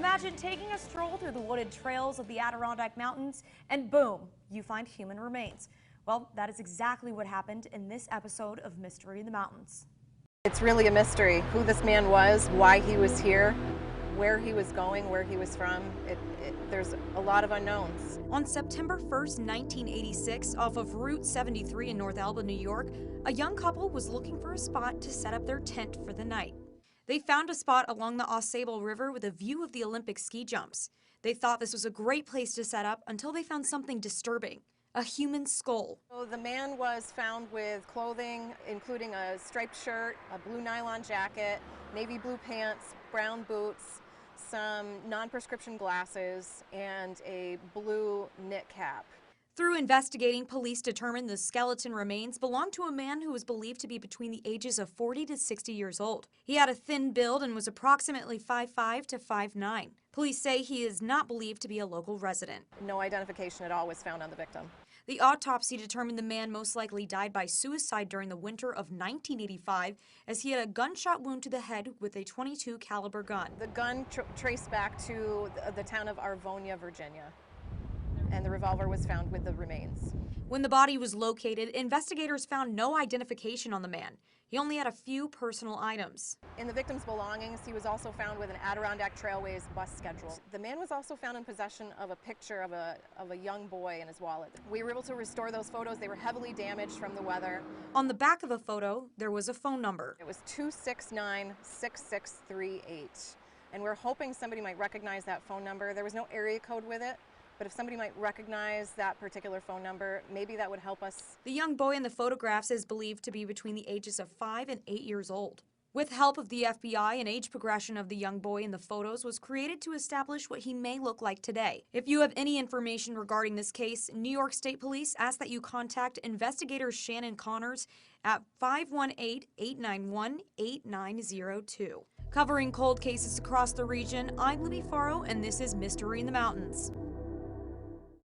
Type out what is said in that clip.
Imagine taking a stroll through the wooded trails of the Adirondack Mountains and boom, you find human remains. Well, that is exactly what happened in this episode of Mystery in the Mountains. It's really a mystery who this man was, why he was here, where he was going, where he was from. There's a lot of unknowns. On September 1st, 1986, off of Route 73 in North Alba, New York, a young couple was looking for a spot to set up their tent for the night. They found a spot along the AuSable River with a view of the Olympic ski jumps. They thought this was a great place to set up until they found something disturbing. A human skull. So the man was found with clothing including a striped shirt, a blue nylon jacket, navy blue pants, brown boots, some non-prescription glasses, and a blue knit cap. Through investigating, police determined the skeleton remains belonged to a man who was believed to be between the ages of 40 to 60 years old. He had a thin build and was approximately 5'5" to 5'9". Police say he is not believed to be a local resident. No identification at all was found on the victim. The autopsy determined the man most likely died by suicide during the winter of 1985 as he had a gunshot wound to the head with a .22 caliber gun. The gun traced back to the town of Arvonia, Virginia, and the revolver was found with the remains. When the body was located, investigators found no identification on the man. He only had a few personal items. In the victim's belongings, he was also found with an Adirondack Trailways bus schedule. The man was also found in possession of a picture of a young boy in his wallet. We were able to restore those photos. They were heavily damaged from the weather. On the back of a photo, there was a phone number. It was 269-6638, and we're hoping somebody might recognize that phone number. There was no area code with it, but if somebody might recognize that particular phone number, maybe that would help us. The young boy in the photographs is believed to be between the ages of 5 and 8 years old. With help of the FBI, an age progression of the young boy in the photos was created to establish what he may look like today. If you have any information regarding this case, New York State Police ask that you contact investigator Shannon Connors at 518-891-8902. Covering cold cases across the region, I'm Libby Faro, and this is Mystery in the Mountains.